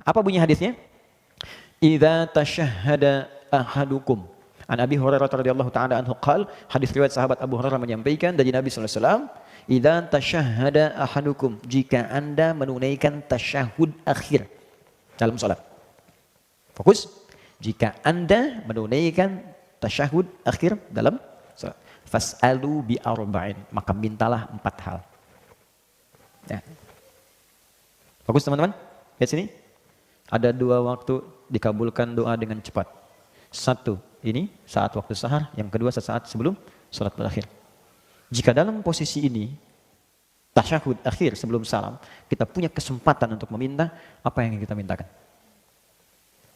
Apa bunyi hadisnya? Idza tashahhada ahadukum. An Abi Hurairah radhiyallahu taala anhu qala, hadis riwayat sahabat Abu Hurairah menyampaikan dari Nabi sallallahu alaihi wasallam, idza tashahhada ahadukum, jika Anda menunaikan tasyahud akhir dalam salat. Fokus. Jika Anda menunaikan tasyahud akhir dalam salat, fas'alu bi arba'in, maka mintalah 4 hal. Ya. Fokus teman-teman. Lihat sini. Ada 2 waktu dikabulkan doa dengan cepat. 1, ini saat waktu sahar. Yang kedua sesaat sebelum salat berakhir. Jika dalam posisi ini, tasyahud akhir sebelum salam, kita punya kesempatan untuk meminta apa yang kita mintakan.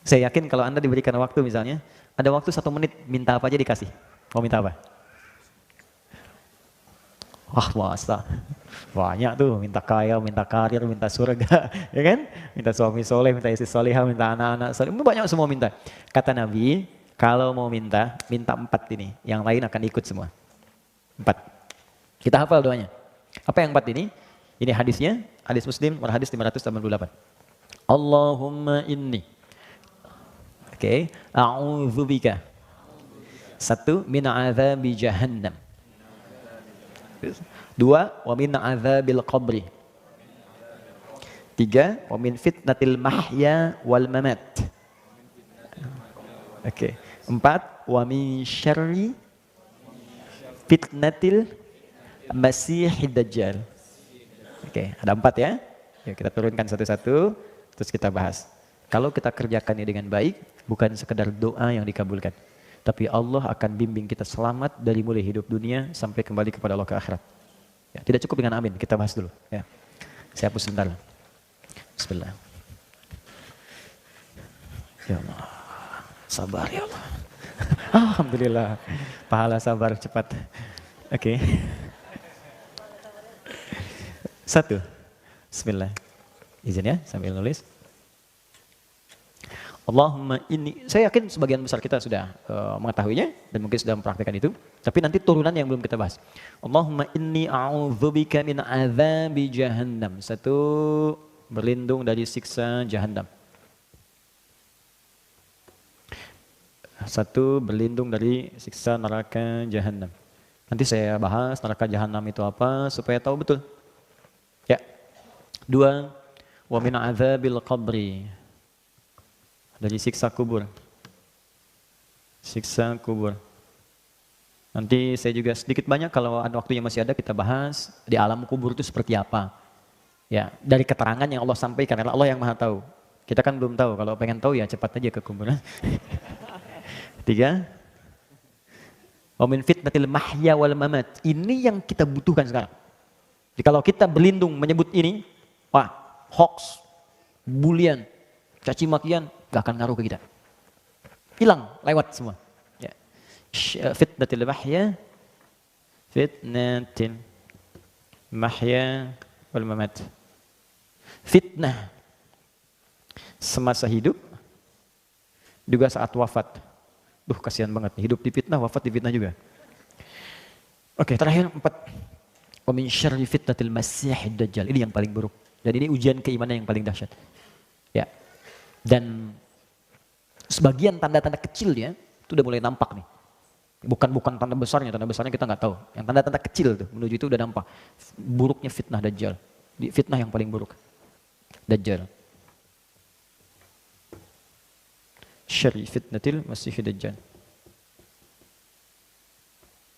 Saya yakin kalau Anda diberikan waktu misalnya, ada waktu 1 menit, minta apa aja dikasih. Mau minta apa? Wah, masa banyak tuh, minta kaya, minta karir, minta surga, ya kan? Minta suami soleh, minta istri solehah, minta anak-anak soleh, banyak semua minta. Kata Nabi, kalau mau minta 4 ini, yang lain akan ikut semua. 4. Kita hafal doanya. Apa yang 4 ini? Ini hadisnya, hadis Muslim, hadis 588. Allahumma inni, oke, a'udzubika, 1, min adzabi jahannam. 2, wa min adzabil qabri. 3, wa min fitnatil mahya wal mamat. Oke. 4, wa min syarri fitnatil masihid dajjal. Oke, ada 4 ya. Yuk kita turunkan satu-satu, terus kita bahas. Kalau kita kerjakannya dengan baik, bukan sekedar doa yang dikabulkan, tapi Allah akan bimbing kita selamat dari mulai hidup dunia sampai kembali kepada Allah ke akhirat. Ya, tidak cukup dengan amin, kita bahas dulu. Ya. Saya hapus sebentar. Bismillah. Ya Allah, sabar ya Allah. Alhamdulillah, pahala sabar cepat. Oke. 1. Bismillah. Izin ya, sambil nulis. Allahumma inni, saya yakin sebagian besar kita sudah mengetahuinya dan mungkin sudah mempraktikkan itu, tapi nanti turunan yang belum kita bahas. Allahumma inni a'udzubika min adzabi jahannam. 1, berlindung dari siksa jahannam. 1, berlindung dari siksa neraka jahannam. Nanti saya bahas neraka jahannam itu apa supaya tahu betul. Ya. 2, wa min adzabil qabri, dari siksa kubur. Siksa kubur. Nanti saya juga sedikit banyak kalau ada waktunya masih ada kita bahas di alam kubur itu seperti apa. Ya, dari keterangan yang Allah sampaikan, karena Allah yang Maha tahu. Kita kan belum tahu, kalau pengen tahu ya cepat aja ke kuburan. 3, wa min fitnatil mahya wal mamat. Ini yang kita butuhkan sekarang. Jadi kalau kita berlindung menyebut ini, wah, hoax, bulian, caci makian, gak akan ngaruh ke kita. Hilang, lewat semua. Ya. Fitnatil mahya, fitnatil mahya wal mamat. Fitnah semasa hidup, juga saat wafat. Duh, kasihan banget nih, hidup di fitnah, wafat di fitnah juga. Oke, terakhir 4. Wa min syarri fitnatil masihid dajjal. Ini yang paling buruk. Dan ini ujian keimanan yang paling dahsyat. Ya. Dan sebagian tanda-tanda kecilnya itu udah mulai nampak nih. Bukan tanda besarnya kita nggak tahu. Yang tanda-tanda kecil tuh menuju itu udah nampak. Buruknya fitnah dajjal. Fitnah yang paling buruk. Dajjal. Syarri fitnatil masihid dajjal.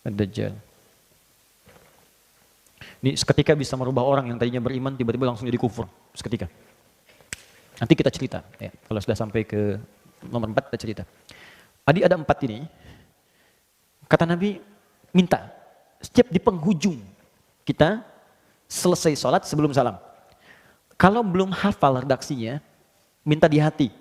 Dajjal. Ini seketika bisa merubah orang yang tadinya beriman tiba-tiba langsung jadi kufur. Seketika. Nanti kita cerita. Ya, kalau sudah sampai ke nomor 4 kita cerita. Tadi ada 4 ini. Kata Nabi, minta. Setiap di penghujung kita selesai sholat sebelum salam. Kalau belum hafal redaksinya, minta di hati.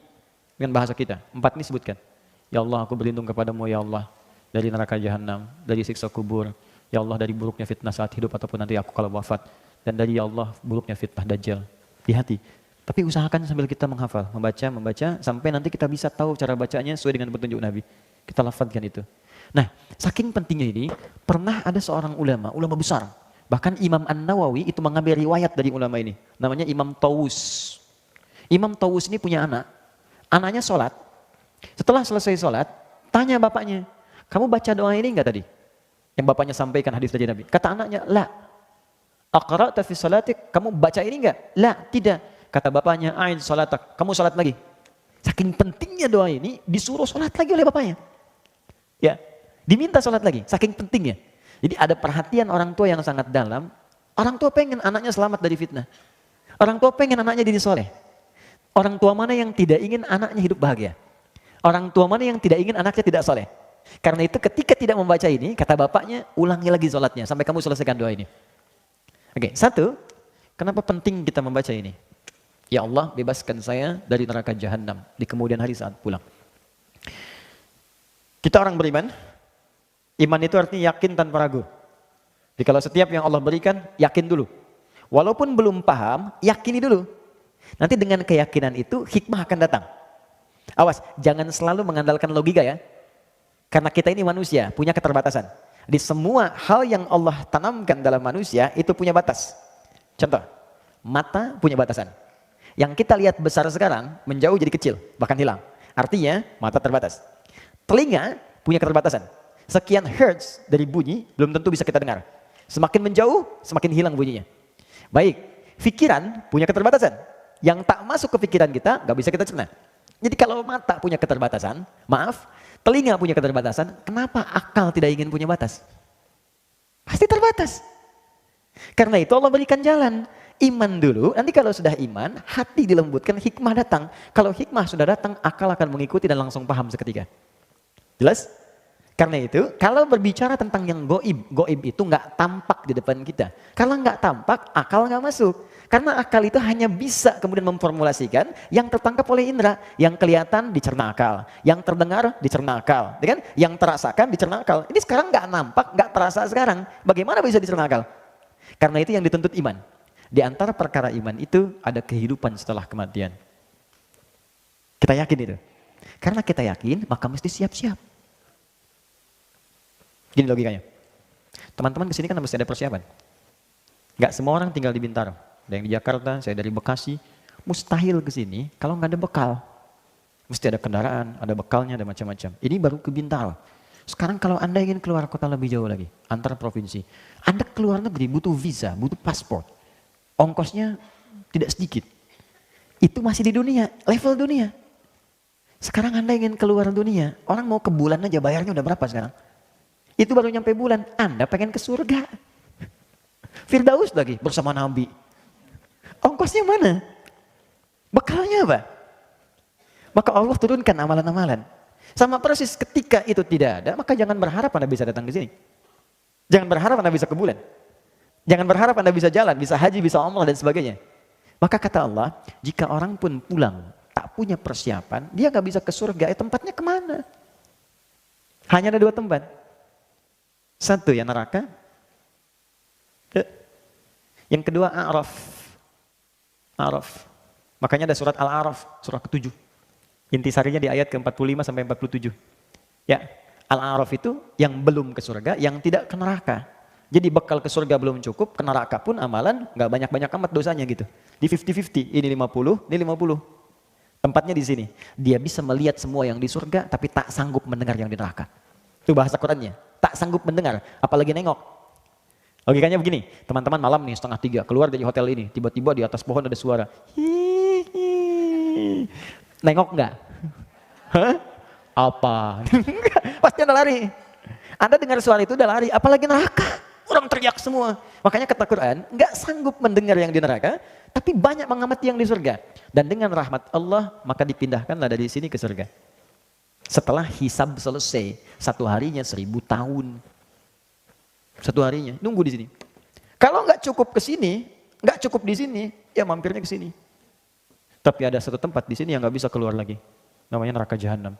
Dengan bahasa kita. 4 ini sebutkan. Ya Allah, aku berlindung kepadamu ya Allah. Dari neraka jahanam, dari siksa kubur. Ya Allah, dari buruknya fitnah saat hidup ataupun nanti aku kalau wafat. Dan dari ya Allah, buruknya fitnah dajjal. Di hati. Tapi usahakan sambil kita menghafal, membaca, sampai nanti kita bisa tahu cara bacanya sesuai dengan petunjuk Nabi. Kita lafadzkan itu. Nah, saking pentingnya ini, pernah ada seorang ulama besar. Bahkan Imam An-Nawawi itu mengambil riwayat dari ulama ini. Namanya Imam Tawus. Imam Tawus ini punya anak. Anaknya sholat. Setelah selesai sholat, tanya bapaknya, kamu baca doa ini enggak tadi? Yang bapaknya sampaikan hadis dari Nabi. Kata anaknya, la. Aqra'ta fi salatik, kamu baca ini enggak? La, tidak. Kata bapaknya, a'id salatak, kamu sholat lagi. Saking pentingnya doa ini, disuruh sholat lagi oleh bapaknya. Ya, diminta sholat lagi, saking pentingnya. Jadi ada perhatian orang tua yang sangat dalam. Orang tua pengen anaknya selamat dari fitnah. Orang tua pengen anaknya jadi soleh. Orang tua mana yang tidak ingin anaknya hidup bahagia? Orang tua mana yang tidak ingin anaknya tidak soleh? Karena itu ketika tidak membaca ini, kata bapaknya, ulangi lagi sholatnya sampai kamu selesaikan doa ini. Oke, satu, kenapa penting kita membaca ini? Ya Allah, bebaskan saya dari neraka jahanam di kemudian hari saat pulang. Kita orang beriman, iman itu artinya yakin tanpa ragu. Jadi kalau setiap yang Allah berikan, yakin dulu. Walaupun belum paham, yakini dulu. Nanti dengan keyakinan itu, hikmah akan datang. Awas, jangan selalu mengandalkan logika ya. Karena kita ini manusia, punya keterbatasan. Di semua hal yang Allah tanamkan dalam manusia, itu punya batas. Contoh, mata punya batasan. Yang kita lihat besar sekarang, menjauh jadi kecil, bahkan hilang. Artinya, mata terbatas. Telinga punya keterbatasan. Sekian hertz dari bunyi, belum tentu bisa kita dengar. Semakin menjauh, semakin hilang bunyinya. Baik, pikiran punya keterbatasan. Yang tak masuk ke pikiran kita, gak bisa kita cerna. Jadi kalau mata punya keterbatasan, maaf, telinga punya keterbatasan, kenapa akal tidak ingin punya batas? Pasti terbatas. Karena itu Allah berikan jalan. Iman dulu, nanti kalau sudah iman, hati dilembutkan, hikmah datang. Kalau hikmah sudah datang, akal akan mengikuti dan langsung paham seketika. Jelas? Karena itu, kalau berbicara tentang yang goib itu nggak tampak di depan kita. Kalau nggak tampak, akal nggak masuk. Karena akal itu hanya bisa kemudian memformulasikan yang tertangkap oleh indera, yang kelihatan dicerna akal, yang terdengar dicerna akal, kan? Yang terasakan dicerna akal. Ini sekarang nggak nampak, nggak terasa sekarang. Bagaimana bisa dicerna akal? Karena itu yang dituntut iman. Di antara perkara iman itu ada kehidupan setelah kematian. Kita yakin itu. Karena kita yakin, maka mesti siap-siap. Gini logikanya. Teman-teman kesini kan mesti ada persiapan. Nggak semua orang tinggal di Bintaro. Ada yang di Jakarta, saya dari Bekasi. Mustahil kesini kalau nggak ada bekal. Mesti ada kendaraan, ada bekalnya, ada macam-macam. Ini baru ke Bintaro. Sekarang kalau Anda ingin keluar kota lebih jauh lagi, antar provinsi. Anda keluar negeri butuh visa, butuh paspor. Ongkosnya tidak sedikit. Itu masih di dunia, level dunia. Sekarang Anda ingin keluar dunia, orang mau ke bulan aja bayarnya udah berapa sekarang? Itu baru nyampe bulan, Anda pengen ke surga. Firdaus lagi bersama Nabi. Ongkosnya mana? Bekalnya apa? Maka Allah turunkan amalan-amalan. Sama persis ketika itu tidak ada, maka jangan berharap Anda bisa datang ke sini. Jangan berharap Anda bisa ke bulan. Jangan berharap Anda bisa jalan, bisa haji, bisa umrah dan sebagainya. Maka kata Allah, jika orang pun pulang tak punya persiapan, dia nggak bisa ke surga, tempatnya kemana? Hanya ada dua tempat. Satu ya neraka. Yang kedua A'raf. A'raf. Makanya ada surat Al-A'raf, surah ke-7. Intisarinya di ayat ke-45 sampai 47. Ya, Al-A'raf itu yang belum ke surga, yang tidak ke neraka. Jadi bekal ke surga belum cukup, ke neraka pun amalan nggak banyak-banyak amat dosanya gitu. Di 50-50, ini 50, ini 50. Tempatnya di sini. Dia bisa melihat semua yang di surga, tapi tak sanggup mendengar yang di neraka. Itu bahasa Qurannya. Tak sanggup mendengar, apalagi nengok. Logikanya begini, teman-teman malam nih 2:30 keluar dari hotel ini, tiba-tiba di atas pohon ada suara. Hihihi. Nengok nggak? Hah? Apa? Pasti Anda lari. Anda dengar suara itu udah lari, apalagi neraka. Orang teriak semua. Makanya kata Quran, nggak sanggup mendengar yang di neraka, tapi banyak mengamati yang di surga. Dan dengan rahmat Allah, maka dipindahkanlah dari sini ke surga. Setelah hisab selesai, satu harinya 1000 tahun. Satu harinya, nunggu di sini. Kalau nggak cukup ke sini, nggak cukup di sini, ya mampirnya ke sini. Tapi ada satu tempat di sini yang nggak bisa keluar lagi. Namanya neraka jahanam.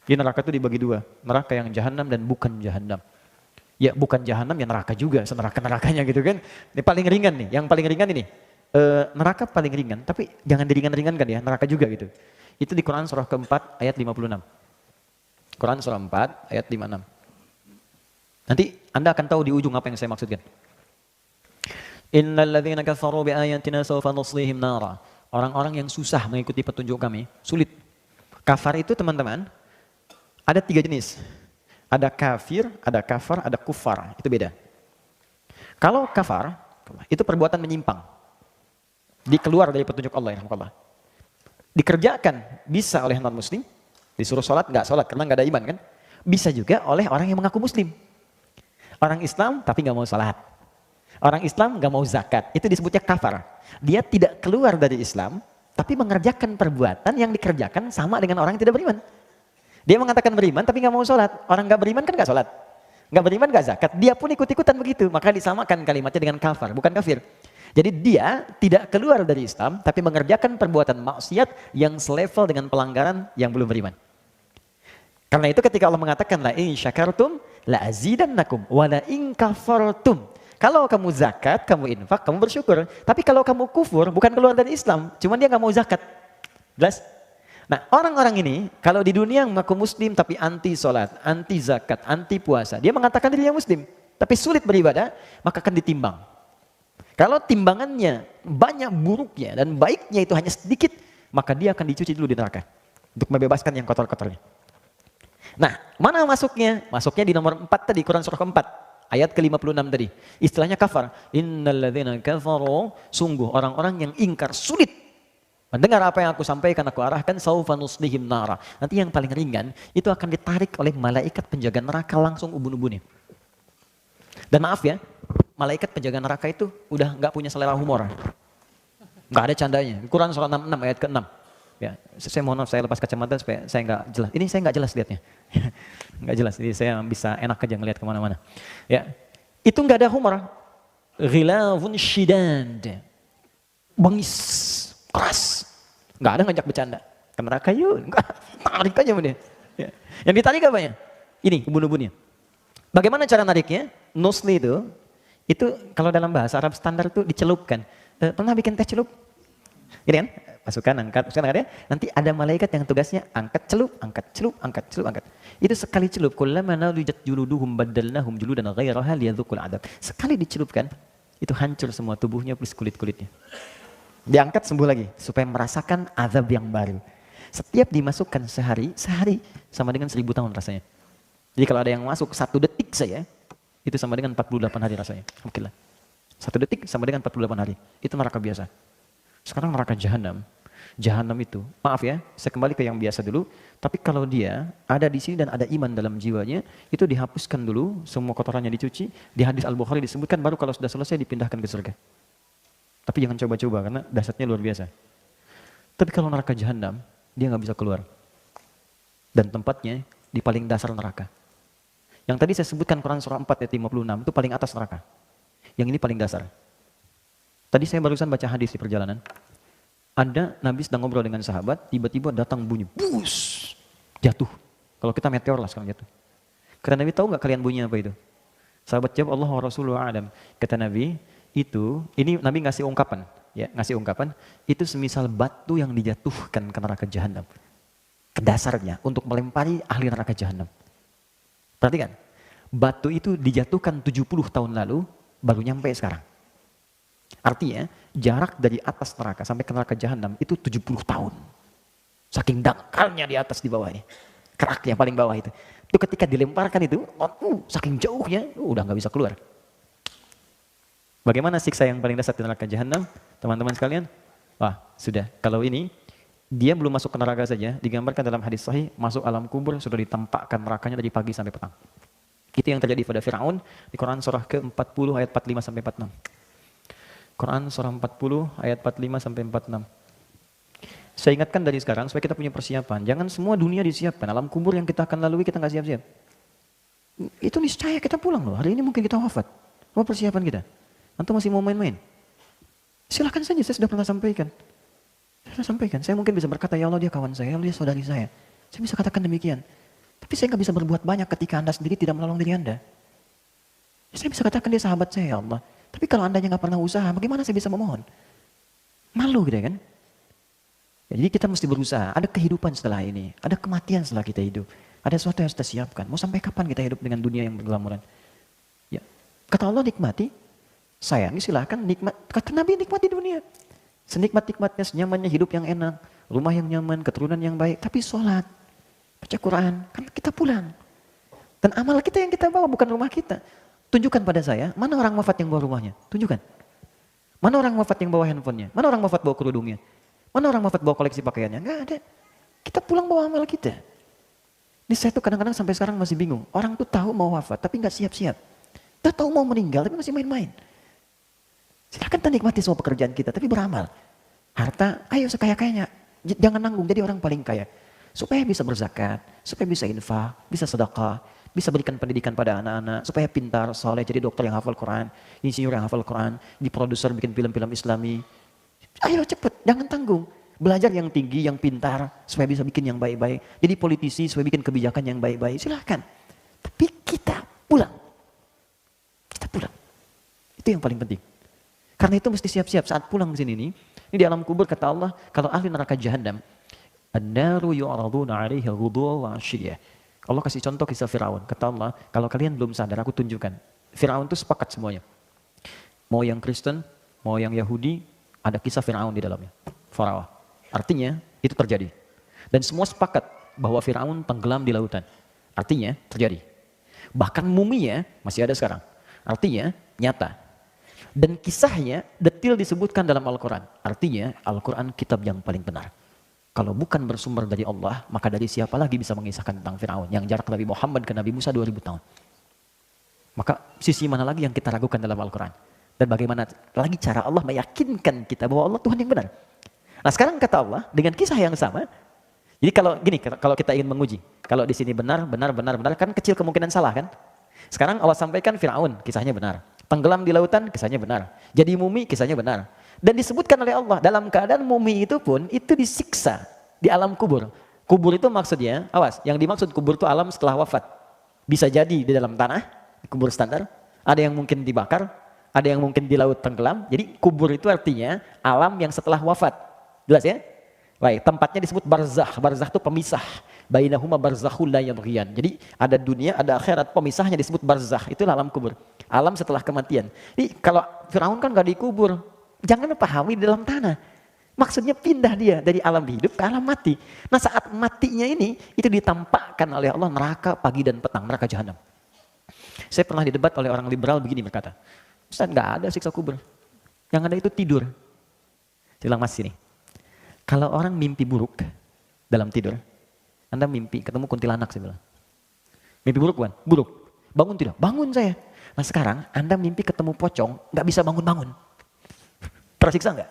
Di neraka itu dibagi dua, neraka yang jahanam dan bukan jahanam. Ya bukan jahanam ya neraka juga, seneraka-nerakanya gitu kan. Ini paling ringan nih, yang paling ringan ini. Neraka paling ringan, tapi jangan diringan-ringankan ya, neraka juga gitu. Itu di Quran surah ke-4 ayat 56. Quran surah 4 ayat 56. Nanti Anda akan tahu di ujung apa yang saya maksudkan. Innal ladzina kafaru bi ayatina sawfa nuslihim nara Orang-orang yang susah mengikuti petunjuk kami, sulit. Kafar itu teman-teman, ada 3 jenis. Ada kafir, ada kafar, ada kufar. Itu beda. Kalau kafar, itu perbuatan menyimpang. Dikeluar dari petunjuk Allah. Dikerjakan bisa oleh non-muslim, disuruh sholat, nggak sholat karena nggak ada iman kan. Bisa juga oleh orang yang mengaku muslim. Orang Islam tapi nggak mau sholat. Orang Islam nggak mau zakat, itu disebutnya kafar. Dia tidak keluar dari Islam, tapi mengerjakan perbuatan yang dikerjakan sama dengan orang yang tidak beriman. Dia mengatakan beriman tapi nggak mau sholat. Orang nggak beriman kan nggak sholat. Nggak beriman nggak zakat. Dia pun ikut-ikutan begitu. Maka disamakan kalimatnya dengan kafar, bukan kafir. Jadi dia tidak keluar dari Islam, tapi mengerjakan perbuatan maksiat yang selevel dengan pelanggaran yang belum beriman. Karena itu ketika Allah mengatakan la in syakartum la azidannakum wa la in kafartum. Kalau kamu zakat, kamu infak, kamu bersyukur. Tapi kalau kamu kufur, bukan keluar dari Islam, cuman dia nggak mau zakat. Jelas? Nah, orang-orang ini kalau di dunia mengaku muslim tapi anti sholat, anti zakat, anti puasa, dia mengatakan dirinya muslim, tapi sulit beribadah, maka akan ditimbang. Kalau timbangannya banyak buruknya dan baiknya itu hanya sedikit, maka dia akan dicuci dulu di neraka untuk membebaskan yang kotor-kotornya. Nah, mana masuknya? Masuknya di nomor 4 tadi, Quran surah ke-4, ayat ke-56 tadi. Istilahnya kafar. Innalladzina kafaru, sungguh orang-orang yang ingkar, sulit mendengar apa yang aku sampaikan, aku arahkan, saufa nuslihim nara. Nanti yang paling ringan, itu akan ditarik oleh malaikat penjaga neraka langsung ubun-ubunnya. Dan maaf ya, malaikat penjaga neraka itu udah nggak punya selera humor. Nggak ada candanya. Quran surah 66 ayat ke-6. Ya, saya mohon maaf, saya lepas kacamata supaya saya nggak jelas. Ini saya nggak jelas lihatnya, nggak jelas. Jadi saya bisa enak aja ngelihat kemana-mana. Ya, itu nggak ada humor. Ghilafun shidad, bengis, keras, nggak ada ngajak bercanda. Ke neraka yuk, tarik aja dia. Ya. Yang ditarik apa ya? Ini ubun-ubunnya. Bagaimana cara nariknya? Nusli itu kalau dalam bahasa Arab standar itu dicelupkan. Pernah bikin teh celup? Gini kan? Masukkan, angkat, ya. Nanti ada malaikat yang tugasnya angkat celup, angkat celup, angkat celup, angkat. Itu sekali celup, kullama nadijat juluduhum baddalnahum juludan ghairaha liyadzuqul adab. Sekali dicelupkan, itu hancur semua tubuhnya plus kulit-kulitnya. Diangkat sembuh lagi supaya merasakan azab yang baru. Setiap dimasukkan sehari sama dengan 1000 tahun rasanya. Jadi kalau ada yang masuk 1 detik saja, itu sama dengan 48 hari rasanya. Oke lah. 1 detik sama dengan 48 hari. Itu neraka biasa. Sekarang neraka jahanam. Jahanam itu, maaf ya, saya kembali ke yang biasa dulu. Tapi kalau dia ada di sini dan ada iman dalam jiwanya, itu dihapuskan dulu, semua kotorannya dicuci. Di hadis Al-Bukhari disebutkan, baru kalau sudah selesai dipindahkan ke surga. Tapi jangan coba-coba karena dahsyatnya luar biasa. Tapi kalau neraka jahanam, dia nggak bisa keluar. Dan tempatnya di paling dasar neraka. Yang tadi saya sebutkan Quran surah 4 ayat 56 itu paling atas neraka. Yang ini paling dasar. Tadi saya barusan baca hadis di perjalanan. Ada Nabi sedang ngobrol dengan sahabat, tiba-tiba datang bunyi, bus, jatuh. Kalau kita meteor lah sekarang jatuh. Kata Nabi, tahu nggak kalian bunyinya apa itu? Sahabat jawab, Allah wa Rasulullah a'lam. Kata Nabi, ini Nabi ngasih ungkapan, itu semisal batu yang dijatuhkan ke neraka jahanam. Ke dasarnya untuk melempari ahli neraka jahanam. Perhatikan, batu itu dijatuhkan 70 tahun lalu, baru nyampe sekarang. Artinya, jarak dari atas neraka sampai ke neraka jahanam itu 70 tahun. Saking dangkalnya di atas di bawahnya. Keraknya paling bawah itu. Itu ketika dilemparkan itu, saking jauhnya, udah nggak bisa keluar. Bagaimana siksa yang paling dasar di neraka jahanam, teman-teman sekalian? Wah, sudah. Kalau ini, dia belum masuk ke neraka saja, digambarkan dalam hadis sahih, masuk alam kubur, sudah ditampakkan nerakanya dari pagi sampai petang. Itu yang terjadi pada Fir'aun di Quran surah ke-40 ayat 45 sampai 46. Quran surah 40 ayat 45 sampai 46. Saya ingatkan dari sekarang supaya kita punya persiapan. Jangan semua dunia disiapkan. Alam kubur yang kita akan lalui kita nggak siap-siap. Itu niscaya kita pulang loh. Hari ini mungkin kita wafat. Apa persiapan kita? Antum masih mau main-main? Silahkan saja, saya sudah pernah sampaikan. Saya mungkin bisa berkata, ya Allah dia kawan saya, ya Allah dia saudari saya. Saya bisa katakan demikian. Tapi saya nggak bisa berbuat banyak ketika Anda sendiri tidak menolong diri Anda. Saya bisa katakan dia sahabat saya, ya Allah. Tapi kalau Andanya nggak pernah usaha, bagaimana saya bisa memohon? Malu gitu kan? Ya, jadi kita mesti berusaha. Ada kehidupan setelah ini, ada kematian setelah kita hidup. Ada sesuatu yang harus kita siapkan. Mau sampai kapan kita hidup dengan dunia yang bergelamuran? Ya, kata Allah nikmati, sayangi silahkan nikmat. Kata Nabi nikmati dunia. Senikmat-nikmatnya, senyamannya hidup yang enak, rumah yang nyaman, keturunan yang baik, tapi sholat, baca Quran, kan kita pulang. Dan amal kita yang kita bawa bukan rumah kita. Tunjukkan pada saya, mana orang wafat yang bawa rumahnya? Tunjukkan. Mana orang wafat yang bawa handphonenya? Mana orang wafat bawa kerudungnya? Mana orang wafat bawa koleksi pakaiannya? Enggak ada. Kita pulang bawa amal kita. Ini saya tuh kadang-kadang sampai sekarang masih bingung. Orang tuh tahu mau wafat, tapi nggak siap-siap. Kita tahu mau meninggal, tapi masih main-main. Silakan kita nikmati semua pekerjaan kita, tapi beramal. Harta, ayo sekaya-kayanya. Jangan nanggung jadi orang paling kaya. Supaya bisa berzakat, supaya bisa infak, bisa sedekah, bisa berikan pendidikan pada anak-anak, supaya pintar, soleh, jadi dokter yang hafal Quran, insinyur yang hafal Quran, di produser bikin film-film Islami. Ayo cepet, jangan tanggung. Belajar yang tinggi, yang pintar, supaya bisa bikin yang baik-baik. Jadi politisi, supaya bikin kebijakan yang baik-baik. Silahkan. Tapi kita pulang. Kita pulang. Itu yang paling penting. Karena itu mesti siap-siap saat pulang ke sini nih. Ini di alam kubur kata Allah, kalau ahli neraka Jahannam, an-naru yu'raduna 'alaiha ghuduwan wa 'ashiyah. Allah kasih contoh kisah Firaun. Kata Allah, kalau kalian belum sadar aku tunjukkan. Firaun itu sepakat semuanya. Mau yang Kristen, mau yang Yahudi, ada kisah Firaun di dalamnya. Farawa. Artinya itu terjadi. Dan semua sepakat bahwa Firaun tenggelam di lautan. Artinya terjadi. Bahkan muminya masih ada sekarang. Artinya nyata. Dan kisahnya detil disebutkan dalam Al-Quran. Artinya Al-Quran kitab yang paling benar. Kalau bukan bersumber dari Allah, maka dari siapa lagi bisa mengisahkan tentang Firaun yang jarak Nabi Muhammad ke Nabi Musa 2000 tahun. Maka sisi mana lagi yang kita ragukan dalam Al-Quran? Dan bagaimana lagi cara Allah meyakinkan kita bahwa Allah Tuhan yang benar? Nah sekarang kata Allah dengan kisah yang sama. Jadi kalau gini, kalau kita ingin menguji, kalau di sini benar, kan kecil kemungkinan salah kan? Sekarang Allah sampaikan Firaun, kisahnya benar. Tenggelam di lautan, kisahnya benar. Jadi mumi, kisahnya benar. Dan disebutkan oleh Allah, dalam keadaan mumi itu pun, itu disiksa di alam kubur. Kubur itu maksudnya, awas, yang dimaksud kubur itu alam setelah wafat. Bisa jadi di dalam tanah, kubur standar. Ada yang mungkin dibakar, ada yang mungkin di laut tenggelam. Jadi kubur itu artinya alam yang setelah wafat. Jelas ya? Baik, tempatnya disebut barzakh. Barzakh itu pemisah. Bainahuma barzakhul la yabghiyan. Jadi ada dunia, ada akhirat, pemisahnya disebut barzakh. Itu alam kubur. Alam setelah kematian. Jadi kalau Firaun kan gak dikubur. Jangan pahami di dalam tanah. Maksudnya pindah dia dari alam hidup ke alam mati. Nah saat matinya ini, itu ditampakkan oleh Allah neraka pagi dan petang, neraka Jahannam. Saya pernah didebat oleh orang liberal begini berkata, Ustaz gak ada siksa kubur. Yang ada itu tidur. Saya bilang mas sini. Kalau orang mimpi buruk dalam tidur, Anda mimpi ketemu kuntilanak saya bilang. Mimpi buruk bukan? Buruk. Bangun tidak? Bangun saya. Nah sekarang Anda mimpi ketemu pocong, gak bisa bangun-bangun. Tersiksa enggak?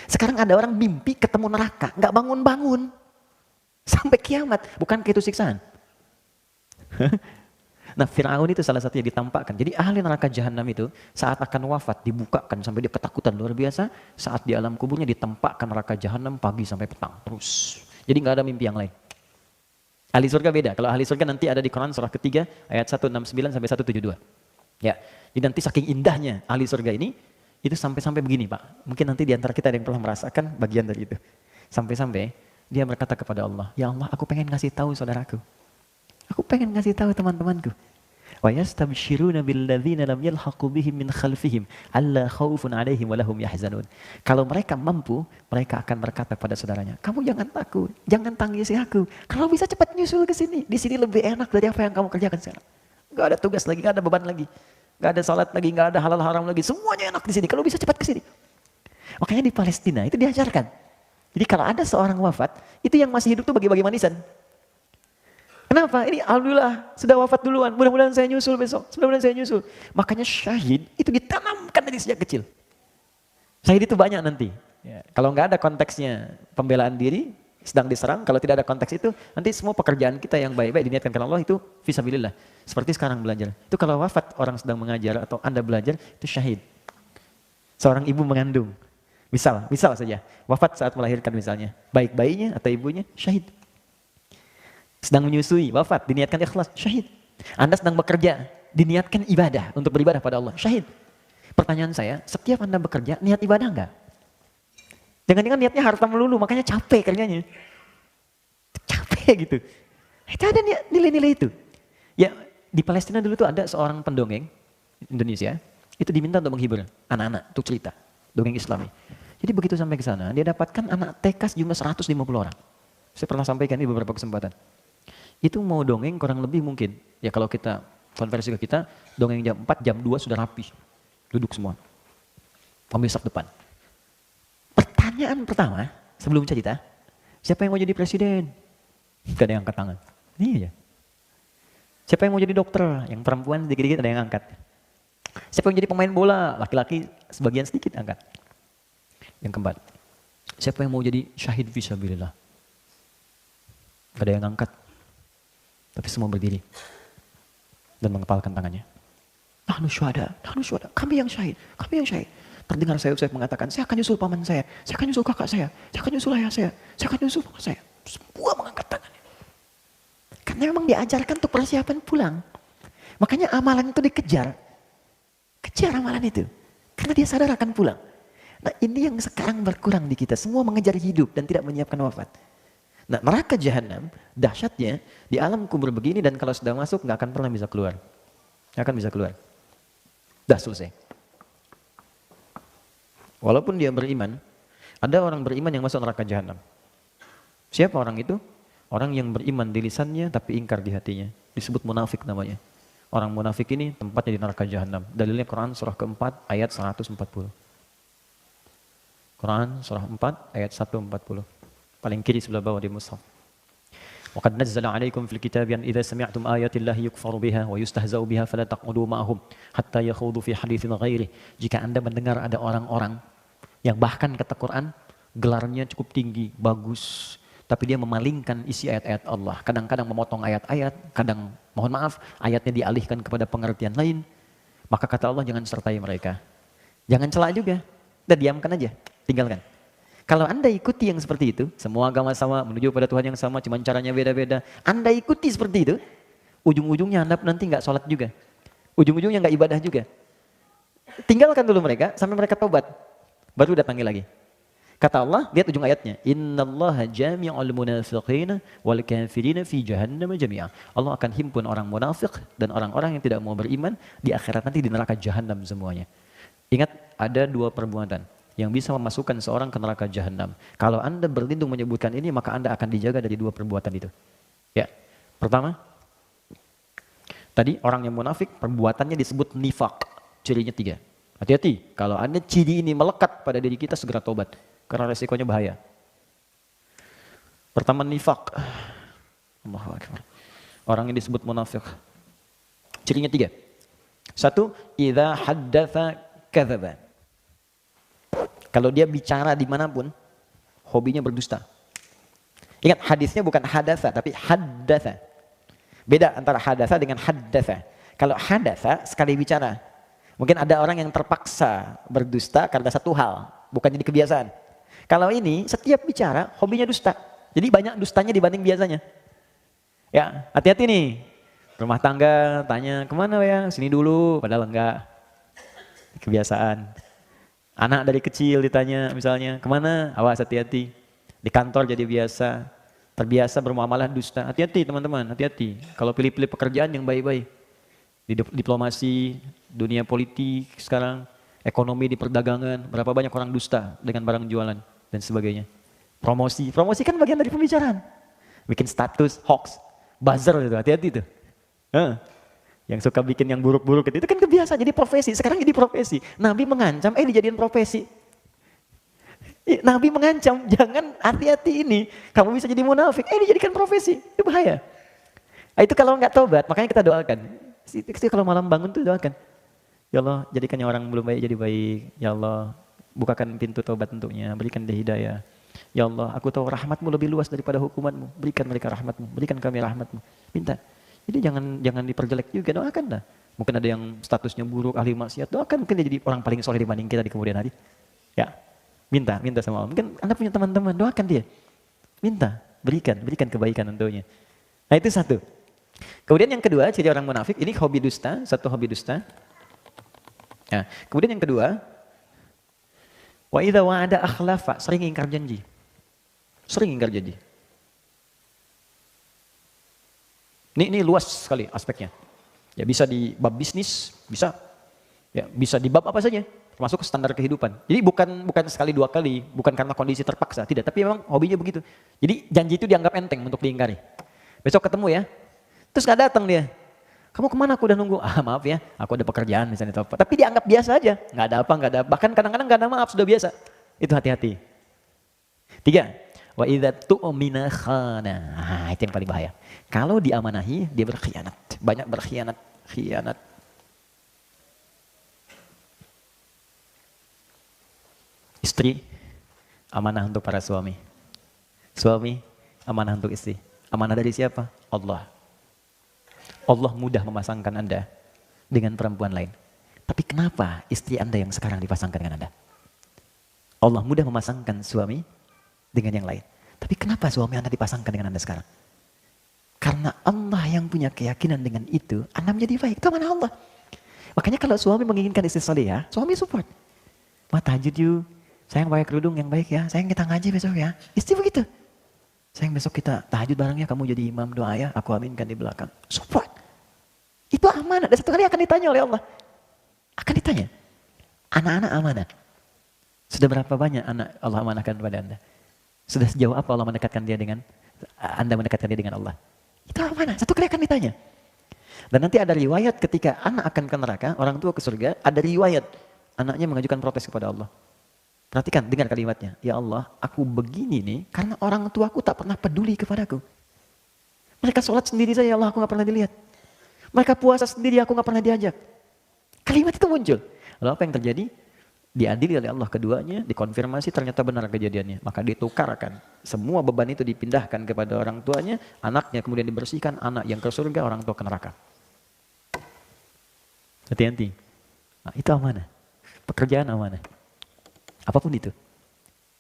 Sekarang ada orang mimpi ketemu neraka, gak bangun-bangun. Sampai kiamat, bukan itu siksaan. Nah Firaun itu salah satu yang ditampakkan. Jadi ahli neraka Jahannam itu saat akan wafat dibukakan sampai dia ketakutan luar biasa. Saat di alam kuburnya ditempakkan neraka Jahannam pagi sampai petang terus. Jadi gak ada mimpi yang lain. Ahli surga beda. Kalau ahli surga nanti ada di Quran surah ketiga ayat 169 sampai 172. Ya, jadi nanti saking indahnya ahli surga ini, itu sampai-sampai begini Pak. Mungkin nanti di antara kita ada yang pernah merasakan bagian dari itu. Sampai-sampai dia berkata kepada Allah, ya Allah aku pengen ngasih tahu saudaraku. Aku pengen ngasih tahu teman-temanku. Wa yastabshiruna billadzina lam yalhaqu bihim min khalfihim alla khaufun 'alaihim wa lahum yahzanun. Kalau mereka mampu, mereka akan berkata pada saudaranya, "Kamu jangan takut, jangan tangisi aku. Kalau bisa cepat nyusul ke sini. Di sini lebih enak dari apa yang kamu kerjakan sekarang. Enggak ada tugas lagi, enggak ada beban lagi. Enggak ada salat lagi, enggak ada halal haram lagi. Semuanya enak di sini. Kalau bisa cepat ke sini." Makanya di Palestina itu diajarkan. Jadi kalau ada seorang wafat, itu yang masih hidup tuh bagi-bagi manisan. Kenapa? Ini alhamdulillah sudah wafat duluan. Mudah-mudahan saya nyusul besok. Mudah-mudahan saya nyusul. Makanya syahid itu ditanamkan dari sejak kecil. Syahid itu banyak nanti. Ya. Kalau nggak ada konteksnya pembelaan diri, sedang diserang. Kalau tidak ada konteks itu, nanti semua pekerjaan kita yang baik-baik diniatkan karena Allah itu fisabilillah. Seperti sekarang belajar. Itu kalau wafat orang sedang mengajar atau Anda belajar, itu syahid. Seorang ibu mengandung. Misal saja. Wafat saat melahirkan misalnya. Baik bayinya atau ibunya, syahid. Sedang menyusui, wafat, diniatkan ikhlas, syahid. Anda sedang bekerja, diniatkan ibadah untuk beribadah pada Allah, syahid. Pertanyaan saya, setiap Anda bekerja, niat ibadah enggak? Jangan-jangan niatnya harta melulu, makanya capek kerjanya. Capek gitu. Itu ada nilai-nilai itu. Ya, di Palestina dulu tuh ada seorang pendongeng Indonesia, itu diminta untuk menghibur anak-anak, untuk cerita, dongeng Islami. Jadi begitu sampai ke sana, dia dapatkan anak TK jumlah 150 orang. Saya pernah sampaikan ini beberapa kesempatan. Itu mau dongeng kurang lebih mungkin, ya kalau kita konversi ke kita, dongeng jam 4, jam 2 sudah rapi. Duduk semua. Ambil sak depan. Pertanyaan pertama, sebelum cerita, siapa yang mau jadi presiden? Gak ada yang angkat tangan. Iya ya. Siapa yang mau jadi dokter? Yang perempuan sedikit-sedikit ada yang angkat. Siapa yang jadi pemain bola? Laki-laki sebagian sedikit angkat. Yang keempat, siapa yang mau jadi syahid fisabilillah? Gak ada yang angkat. Tapi semua berdiri. Dan mengepalkan tangannya. Nahnu syuhada, kami yang syahid, kami yang syahid. Terdengar saya mengatakan, saya akan nyusul paman saya akan nyusul kakak saya akan nyusul ayah saya akan nyusul bapak saya. Semua mengangkat tangannya. Karena memang diajarkan untuk persiapan pulang. Makanya amalan itu dikejar. Kejar amalan itu. Karena dia sadar akan pulang. Nah ini yang sekarang berkurang di kita. Semua mengejar hidup dan tidak menyiapkan wafat. Nah neraka jahanam, dahsyatnya di alam kubur begini dan kalau sudah masuk nggak akan pernah bisa keluar. Nggak akan bisa keluar. Dah selesai. Walaupun dia beriman, ada orang beriman yang masuk neraka jahanam. Siapa orang itu? Orang yang beriman di lisannya tapi ingkar di hatinya. Disebut munafik namanya. Orang munafik ini tempatnya di neraka jahanam. Dalilnya Quran surah keempat ayat 140. Quran surah 4 ayat 140. Paling kiri sebelah bawah di mushaf. Wa qad nazzala 'alaikum fil kitabi an idza sami'tum ayatillahi yukfaru biha wa yustahza'u biha fala taq'udu ma'ahum hatta yakhudu fi haditsin ghairi. Jika Anda mendengar ada orang-orang yang bahkan kata Quran gelarnya cukup tinggi, bagus, tapi dia memalingkan isi ayat-ayat Allah. Kadang-kadang memotong ayat-ayat, kadang mohon maaf ayatnya dialihkan kepada pengertian lain. Maka kata Allah jangan sertai mereka. Jangan celak juga. Udah diamkan aja, tinggalkan. Kalau Anda ikuti yang seperti itu, semua agama sama, menuju pada Tuhan yang sama, cuman caranya beda-beda. Anda ikuti seperti itu, ujung-ujungnya Anda nanti nggak sholat juga. Ujung-ujungnya nggak ibadah juga. Tinggalkan dulu mereka, sampai mereka tobat. Baru datangi lagi. Kata Allah, lihat ujung ayatnya. Innallaha jami'ul munafiqina wal kafirina fi jahannam jami'a. Allah akan himpun orang munafik dan orang-orang yang tidak mau beriman di akhirat nanti di neraka jahanam semuanya. Ingat, ada dua perbuatan yang bisa memasukkan seorang ke neraka jahanam. Kalau Anda berlindung menyebutkan ini, maka Anda akan dijaga dari dua perbuatan itu. Ya, pertama, tadi orang yang munafik, perbuatannya disebut nifak. Cirinya 3. Hati-hati, kalau Anda ciri ini melekat pada diri kita, segera tobat. Karena resikonya bahaya. Pertama nifak. Allahu Akbar. Orang yang disebut munafik. Cirinya 3. 1, idza haddatsa kadzaba. Kalau dia bicara dimanapun, hobinya berdusta. Ingat hadisnya bukan hadatsa tapi haddatsa. Beda antara hadatsa dengan haddatsa. Kalau hadatsa sekali bicara. Mungkin ada orang yang terpaksa berdusta karena satu hal, bukan jadi kebiasaan. Kalau ini setiap bicara hobinya dusta. Jadi banyak dustanya dibanding biasanya. Ya, hati-hati nih. Rumah tangga tanya, "Kemana ya? Sini dulu," padahal enggak. Kebiasaan. Anak dari kecil ditanya misalnya, "Kemana?" Awas hati-hati. Di kantor jadi biasa. Terbiasa bermuamalah dusta. Hati-hati teman-teman, hati-hati. Kalau pilih-pilih pekerjaan yang baik-baik. Di diplomasi, dunia politik sekarang, ekonomi di perdagangan, berapa banyak orang dusta dengan barang jualan dan sebagainya. Promosi kan bagian dari pembicaraan. Bikin status, hoax, buzzer itu, hati-hati tuh. Yang suka bikin yang buruk-buruk itu kan kebiasaan, jadi profesi. Sekarang jadi profesi. Nabi mengancam, dijadiin profesi. Nabi mengancam, jangan hati-hati ini. Kamu bisa jadi munafik, dijadikan profesi. Itu bahaya. Itu kalau nggak tobat, makanya kita doakan. Kalau malam bangun tuh doakan. Ya Allah, jadikan yang orang belum baik jadi baik. Ya Allah, bukakan pintu tobat untuknya, berikan dia hidayah. Ya Allah, aku tahu rahmatmu lebih luas daripada hukumanmu. Berikan mereka rahmatmu, berikan kami rahmatmu. Minta. Jadi jangan diperjelek juga, doakan lah. Mungkin ada yang statusnya buruk, ahli maksiat, doakan mungkin dia jadi orang paling soleh dibanding kita di kemudian hari. Ya, minta sama Allah. Mungkin Anda punya teman-teman, doakan dia. Minta, berikan kebaikan untuknya. Nah itu satu. Kemudian yang kedua, ciri orang munafik, ini hobi dusta, satu hobi dusta. Ya. Kemudian yang kedua, wa idza wa'ada akhlafa, sering ingkar janji. Sering ingkar janji. Ini luas sekali aspeknya. Ya bisa di bab bisnis, bisa. Ya, bisa di bab apa saja. termasuk standar kehidupan. Jadi bukan sekali dua kali, bukan karena kondisi terpaksa, tidak. Tapi memang hobinya begitu. Jadi janji itu dianggap enteng untuk diingkari. Besok ketemu ya, terus nggak datang dia. Kamu kemana? Aku udah nunggu. Ah maaf ya, aku ada pekerjaan misalnya atau apa. Tapi dianggap biasa aja, nggak ada apa, nggak ada. Bahkan kadang-kadang nggak ada maaf sudah biasa. Itu hati-hati. 3. Wa idza tu'mina khana. Itu yang paling bahaya. Kalau diamanahi dia berkhianat, banyak berkhianat, khianat. Istri amanah untuk para suami. Suami amanah untuk istri. Amanah dari siapa? Allah. Allah mudah memasangkan Anda dengan perempuan lain. Tapi kenapa istri Anda yang sekarang dipasangkan dengan Anda? Allah mudah memasangkan suami dengan yang lain. Tapi kenapa suami Anda dipasangkan dengan Anda sekarang? Karena Allah yang punya keyakinan dengan itu, Anda menjadi baik. Itu amanah Allah. Makanya kalau suami menginginkan istri salihah, suami support. Ma tahajud yuk, sayang pakai kerudung yang baik ya, sayang kita ngaji besok ya. Istri begitu. Sayang besok kita tahajud bareng ya, kamu jadi imam doa ya, aku aminkan di belakang. Support. Itu amanah. Dan satu kali akan ditanya oleh Allah. Akan ditanya. Anak-anak amanah. Sudah berapa banyak anak Allah amanahkan kepada Anda? Sudah sejauh apa Allah mendekatkan dia dengan, Anda mendekatkan dia dengan Allah? Itu amanah. Satu kali akan ditanya. Dan nanti ada riwayat ketika anak akan ke neraka, orang tua ke surga, ada riwayat anaknya mengajukan protes kepada Allah. Perhatikan, dengar kalimatnya. Ya Allah, aku begini nih karena orang tuaku tak pernah peduli kepadaku. Mereka sholat sendiri saja, ya Allah, aku gak pernah dilihat. Mereka puasa sendiri, aku gak pernah diajak. Kalimat itu muncul. Lalu apa yang terjadi? Diadili oleh Allah keduanya, dikonfirmasi ternyata benar kejadiannya. Maka ditukarkan. Semua beban itu dipindahkan kepada orang tuanya, anaknya kemudian dibersihkan, anak yang ke surga, orang tua ke neraka. Hati-hati. Nah, itu amanah. Pekerjaan amanah. Apapun itu.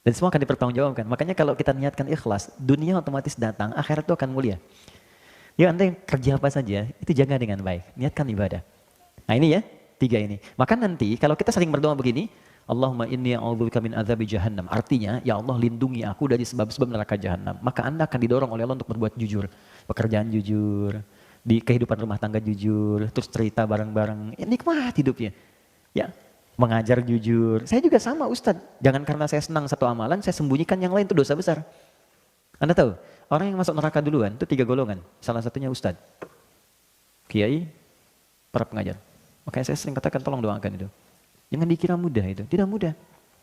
Dan semua akan dipertanggungjawabkan. Makanya kalau kita niatkan ikhlas, dunia otomatis datang, akhirat itu akan mulia. Ya Anda yang kerja apa saja, itu jaga dengan baik. Niatkan ibadah. Nah ini ya, 3 ini. Maka nanti kalau kita sering berdoa begini, Allahumma inni a'udzubika min adzabi jahannam. Artinya, ya Allah lindungi aku dari sebab-sebab neraka jahannam. Maka Anda akan didorong oleh Allah untuk berbuat jujur. Pekerjaan jujur, di kehidupan rumah tangga jujur, terus cerita bareng-bareng. Ya, nikmat hidupnya. Ya, mengajar jujur. Saya juga sama Ustadz. Jangan karena saya senang satu amalan, saya sembunyikan yang lain itu dosa besar. Anda tahu, orang yang masuk neraka duluan itu 3 golongan. Salah satunya Ustadz, kiai, para pengajar. Makanya saya sering katakan tolong doakan itu. Jangan dikira mudah itu. Tidak mudah.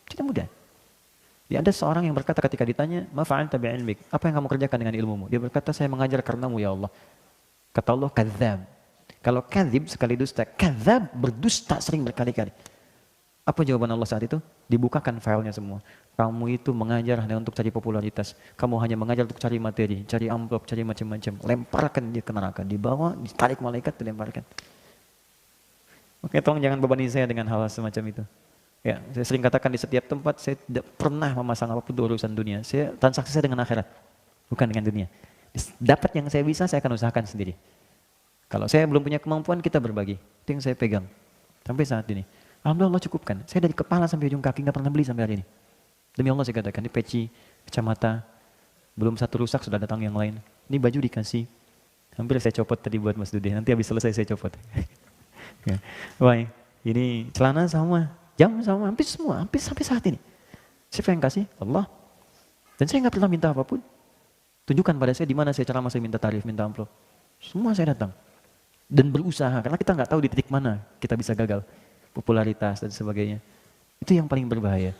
Tidak mudah. Ya, ada seorang yang berkata ketika ditanya, ma fa'alta bi'ilmik? Apa yang kamu kerjakan dengan ilmumu? Dia berkata, saya mengajar karenamu ya Allah. Kata Allah, kadzab. Kalau kadzib sekali dusta, kadzab berdusta sering berkali-kali. Apa jawaban Allah saat itu? Dibukakan filenya semua. Kamu itu mengajar hanya untuk cari popularitas. Kamu hanya mengajar untuk cari materi, cari amplop, cari macam-macam. Lemparkan dia ke neraka. Dibawa, ditarik malaikat, dilemparkan. Oke, tolong jangan bebani saya dengan hal semacam itu. Ya, saya sering katakan di setiap tempat, saya tidak pernah memasang apapun urusan dunia. Saya transaksi saya dengan akhirat, bukan dengan dunia. Dapat yang saya bisa, saya akan usahakan sendiri. Kalau saya belum punya kemampuan, kita berbagi. Itu yang saya pegang. Sampai saat ini. Alhamdulillah Allah cukupkan. Saya dari kepala sampai ujung kaki nggak pernah beli sampai hari ini. Demi Allah saya katakan, ini peci, kacamata, belum satu rusak sudah datang yang lain. Ini baju dikasih. Hampir saya copot tadi buat Mas Dude. Nanti habis selesai saya copot. Ya. Wah, ini celana sama, jam sama, hampir semua, hampir sampai saat ini. Siapa yang kasih? Allah. Dan saya nggak pernah minta apapun. Tunjukkan pada saya di mana saya ceramah, saya minta tarif, minta amplop. Semua saya datang. Dan berusaha, karena kita nggak tahu di titik mana kita bisa gagal. Popularitas dan sebagainya. Itu yang paling berbahaya.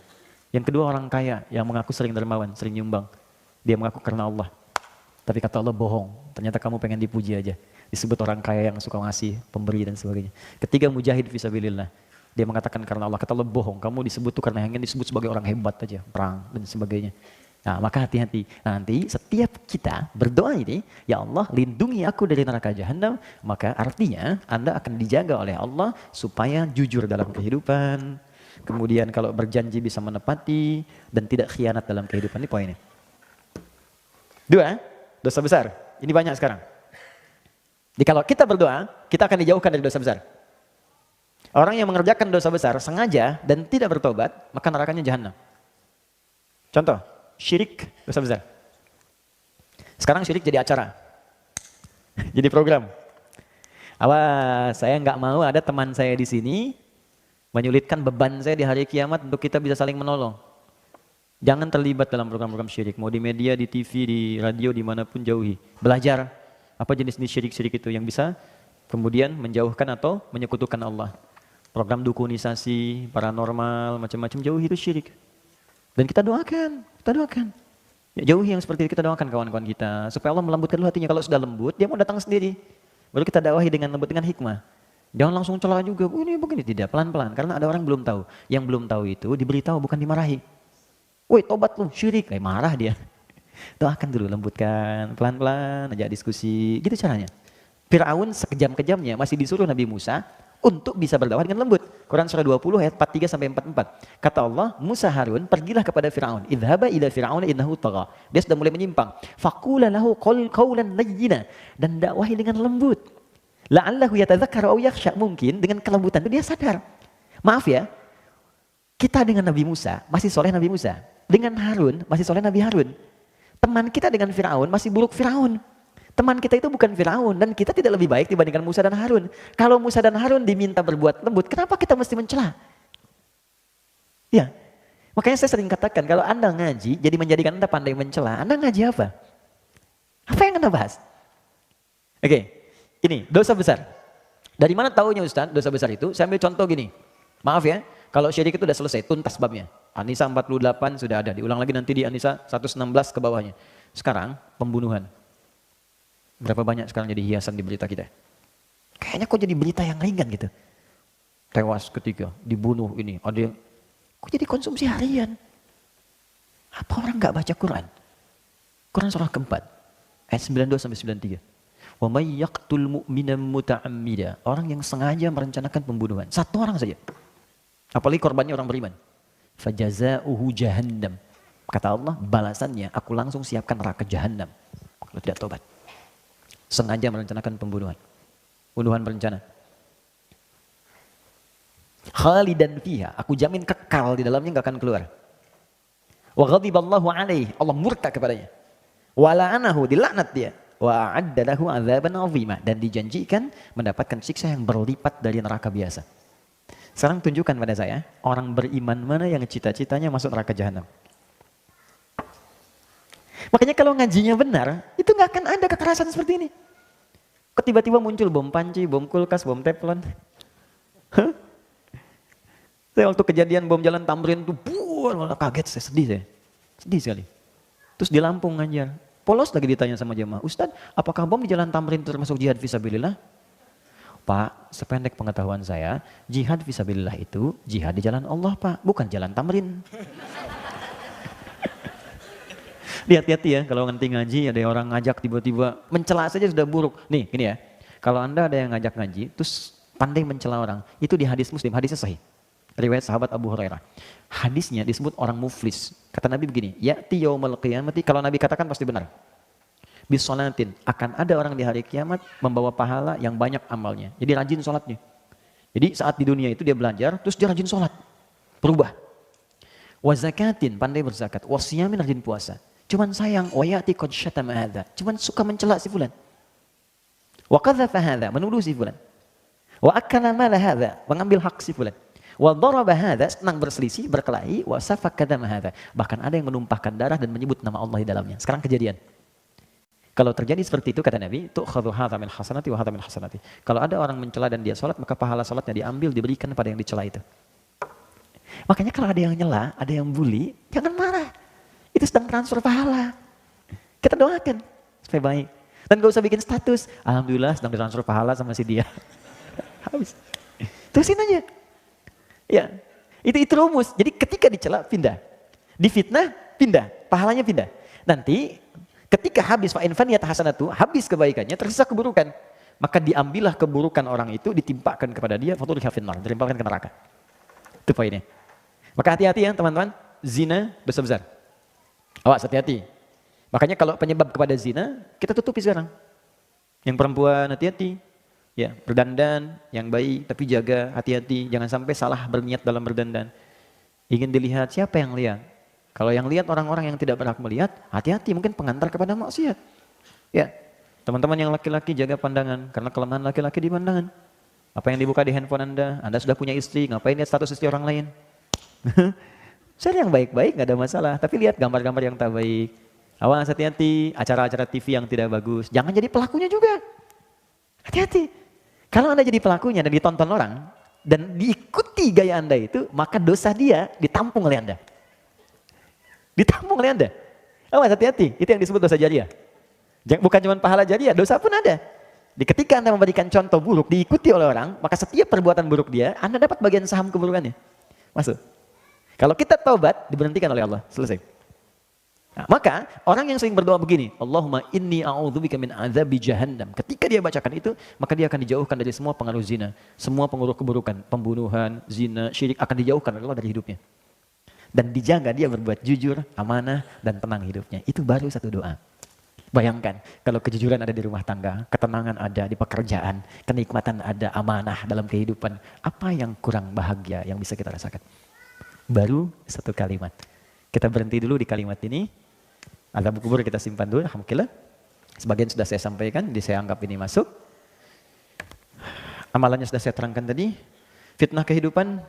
Yang kedua orang kaya yang mengaku sering dermawan, sering nyumbang. Dia mengaku karena Allah. Tapi kata Allah bohong. Ternyata kamu pengen dipuji aja. Disebut orang kaya yang suka ngasih, pemberi dan sebagainya. Ketiga mujahid fisabilillah. Dia mengatakan karena Allah. Kata Allah bohong. Kamu disebut tuh karena ingin disebut sebagai orang hebat aja. Perang dan sebagainya. Nah maka hati-hati. Nanti setiap kita berdoa ini, ya Allah lindungi aku dari neraka jahanam. Maka artinya Anda akan dijaga oleh Allah supaya jujur dalam kehidupan. Kemudian kalau berjanji bisa menepati dan tidak khianat dalam kehidupan. Ini poinnya. 2, dosa besar. Ini banyak sekarang. Jadi kalau kita berdoa, kita akan dijauhkan dari dosa besar. Orang yang mengerjakan dosa besar sengaja dan tidak bertobat, maka nerakanya jahanam. Contoh, syirik dosa besar. Sekarang syirik jadi acara. Jadi program. Awas, saya nggak mau ada teman saya di sini Menyulitkan beban saya di hari kiamat untuk kita bisa saling menolong. Jangan terlibat dalam program-program syirik. Mau di media, di TV, di radio, dimanapun jauhi. Belajar apa jenis-jenis syirik-syirik itu yang bisa kemudian menjauhkan atau menyekutukan Allah. Program dukunisasi, paranormal, macam-macam jauhi itu syirik. Dan kita doakan. Ya, jauhi yang seperti itu, kita doakan kawan-kawan kita. Supaya Allah melembutkan hatinya. Kalau sudah lembut, dia mau datang sendiri. Baru kita dakwahi dengan lembut, dengan hikmah. Jangan langsung celah juga, ini begini, tidak, pelan-pelan. Karena ada orang belum tahu. Yang belum tahu itu diberitahu, bukan dimarahi. Woi, tobat lu, syirik. Marah dia. Doakan dulu, lembutkan, pelan-pelan, ajak diskusi. Gitu caranya. Fir'aun sekejam-kejamnya masih disuruh Nabi Musa untuk bisa berdakwah dengan lembut. Quran surah 20 ayat 43 sampai 44. Kata Allah, Musa Harun, pergilah kepada Fir'aun. Idhaba ila Fir'aun innahu tagha. Dia sudah mulai menyimpang. Faqula lahu qawlan layyina, dan dakwahi dengan lembut. La'allahu yatadzakkaru aw yakhsha, mungkin dengan kelembutan itu dia sadar. Maaf ya, kita dengan Nabi Musa masih soleh Nabi Musa. Dengan Harun masih soleh Nabi Harun. Teman kita dengan Firaun masih buruk Firaun. Teman kita itu bukan Firaun, dan kita tidak lebih baik dibandingkan Musa dan Harun. Kalau Musa dan Harun diminta berbuat lembut, kenapa kita mesti mencela? Ya, makanya saya sering katakan kalau Anda ngaji jadi menjadikan Anda pandai mencela, Anda ngaji apa? Apa yang Anda bahas? Oke. Ini dosa besar. Dari mana taunya Ustaz dosa besar itu? Saya ambil contoh gini. Maaf ya, kalau syirik itu udah selesai, tuntas babnya. An-Nisa 48 sudah ada, diulang lagi nanti di An-Nisa 116 ke bawahnya. Sekarang pembunuhan. Berapa banyak sekarang jadi hiasan di berita kita? Kayaknya kok jadi berita yang ringan gitu. Tewas ketika dibunuh ini, ada yang kok jadi konsumsi harian. Apa orang nggak baca Quran? Quran surah keempat, ayat 92 sampai 93. Wa may yaqtul mu'mina muta'ammida, orang yang sengaja merencanakan pembunuhan, satu orang saja. Apalagi korbannya orang beriman. Fajaza'uhu jahannam. Kata Allah, balasannya aku langsung siapkan neraka jahanam kalau tidak tobat. Sengaja merencanakan pembunuhan. Pembunuhan berencana. Khalidan fiha, aku jamin kekal di dalamnya, enggak akan keluar. Wa ghadiballahu alaihi, Allah murka kepadanya. Wa la'anahu, dilaknat dia. Wa a'adda lahu 'adzaban 'azima, dan dijanjikan mendapatkan siksa yang berlipat dari neraka biasa. Sekarang tunjukkan pada saya, orang beriman mana yang cita-citanya masuk neraka jahanam. Makanya kalau ngajinya benar, itu nggak akan ada kekerasan seperti ini. Kok tiba-tiba muncul bom panci, bom kulkas, bom teflon. Saya waktu kejadian bom jalan Tamrin tuh, malah kaget, saya sedih saya. Sedih sekali. Terus di Lampung ngajar. Polos lagi ditanya sama jemaah, Ustadz, apakah bom di jalan Tamrin termasuk jihad fisabilillah? Pak, sependek pengetahuan saya, jihad fisabilillah itu jihad di jalan Allah, Pak, bukan jalan Tamrin. Hati-hati ya, kalau nanti ngaji ada orang ngajak tiba-tiba mencela saja sudah buruk. Nih, gini ya, kalau Anda ada yang ngajak ngaji, terus pandai mencela orang, itu di hadis Muslim, hadisnya sahih. Riwayat sahabat Abu Hurairah. Hadisnya disebut orang muflis. Kata Nabi begini, ya'ti yaumul qiyamati, kalau Nabi katakan pasti benar. Bisolatin, akan ada orang di hari kiamat membawa pahala yang banyak amalnya. Jadi rajin sholatnya. Jadi saat di dunia itu dia belajar, terus dia rajin sholat. Berubah. Wa zakatin, pandai berzakat. Wa siyamin, rajin puasa. Cuman sayang, wa ya'ti qad syatama hadza. Cuman suka mencela si fulan. Wa qadzafa hadza, menuduh si fulan. Wa akala mala hadza, mengambil hak si fulan. Wa daraba hadza, senang berselisih, berkelahi, wa safaka dama hadza. Bahkan ada yang menumpahkan darah dan menyebut nama Allah di dalamnya. Sekarang kejadian. Kalau terjadi seperti itu kata Nabi, tu'khadhu hadza min hasanati wa hadza min hasanati. Kalau ada orang mencela dan dia salat, maka pahala salatnya diambil diberikan pada yang dicela itu. Makanya kalau ada yang nyela, ada yang bully, jangan marah. Itu sedang transfer pahala. Kita doakan supaya baik. Dan gak usah bikin status, alhamdulillah sedang ditransfer pahala sama si dia. Habis. Terusin aja. Ya, itu rumus. Jadi ketika dicela pindah, difitnah pindah, pahalanya pindah. Nanti ketika habis fa in faniyat hasanatu, habis kebaikannya, tersisa keburukan, maka diambillah keburukan orang itu ditimpakan kepada dia, fatulha finnar, ditimpakan ke neraka. Itu poinnya. Maka hati-hati ya teman-teman, zina dosa besar. Awas hati-hati. Makanya kalau penyebab kepada zina, kita tutupi sekarang. Yang perempuan hati-hati. Ya, berdandan yang baik, tapi jaga, hati-hati, jangan sampai salah berniat dalam berdandan. Ingin dilihat, siapa yang lihat? Kalau yang lihat orang-orang yang tidak berhak melihat, hati-hati, mungkin pengantar kepada maksiat. Ya, teman-teman yang laki-laki jaga pandangan, karena kelemahan laki-laki di pandangan. Apa yang dibuka di handphone Anda? Anda sudah punya istri, ngapain lihat status istri orang lain? Cari yang baik-baik, nggak ada masalah. Tapi lihat gambar-gambar yang tak baik. Awas, hati-hati, acara-acara TV yang tidak bagus. Jangan jadi pelakunya juga. Hati-hati. Kalau Anda jadi pelakunya dan ditonton orang, dan diikuti gaya Anda itu, maka dosa dia ditampung oleh Anda. Ditampung oleh Anda. Awas, hati-hati, itu yang disebut dosa jariah. Bukan cuma pahala jariah, dosa pun ada. Ketika Anda memberikan contoh buruk, diikuti oleh orang, maka setiap perbuatan buruk dia, Anda dapat bagian saham keburukannya. Masuk. Kalau kita taubat, diberhentikan oleh Allah. Selesai. Nah, maka orang yang sering berdoa begini, Allahumma inni a'udzubika min adzabi jahannam. Ketika dia bacakan itu, maka dia akan dijauhkan dari semua pengaruh zina, semua pengaruh keburukan, pembunuhan, zina, syirik akan dijauhkan oleh Allah dari hidupnya. Dan dijaga dia berbuat jujur, amanah, dan tenang hidupnya. Itu baru satu doa. Bayangkan kalau kejujuran ada di rumah tangga, ketenangan ada di pekerjaan, kenikmatan ada, amanah dalam kehidupan. Apa yang kurang bahagia yang bisa kita rasakan? Baru satu kalimat. Kita berhenti dulu di kalimat ini. Azab kubur kita simpan dulu, alhamdulillah. Sebagian sudah saya sampaikan, jadi saya anggap ini masuk. Amalannya sudah saya terangkan tadi. Fitnah kehidupan,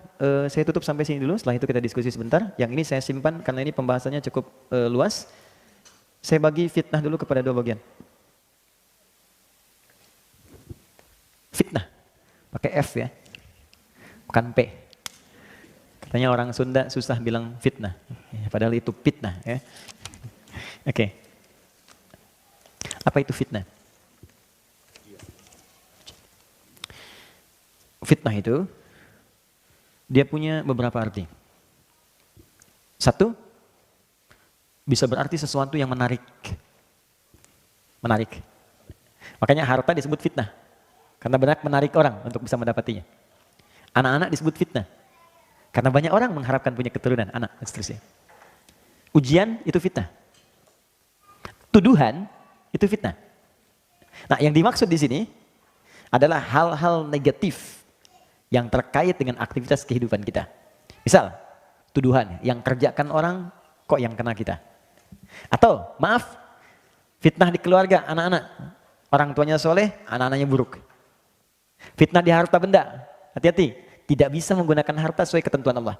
saya tutup sampai sini dulu. Setelah itu kita diskusi sebentar. Yang ini saya simpan karena ini pembahasannya cukup luas. Saya bagi fitnah dulu kepada dua bagian. Fitnah, pakai F ya, bukan P. Katanya orang Sunda susah bilang fitnah, padahal itu fitnah ya. Oke. Apa itu fitnah? Fitnah itu dia punya beberapa arti. Satu, bisa berarti sesuatu yang menarik. Menarik. Makanya harta disebut fitnah. Karena banyak menarik orang untuk bisa mendapatinya. Anak-anak disebut fitnah. Karena banyak orang mengharapkan punya keturunan, anak, dan seterusnya. Ujian itu fitnah. Tuduhan itu fitnah. Nah, yang dimaksud di sini adalah hal-hal negatif yang terkait dengan aktivitas kehidupan kita. Misal, tuduhan yang kerjakan orang kok yang kena kita. Atau, maaf, fitnah di keluarga, anak-anak. Orang tuanya soleh, anak-anaknya buruk. Fitnah di harta benda, hati-hati. Tidak bisa menggunakan harta sesuai ketentuan Allah.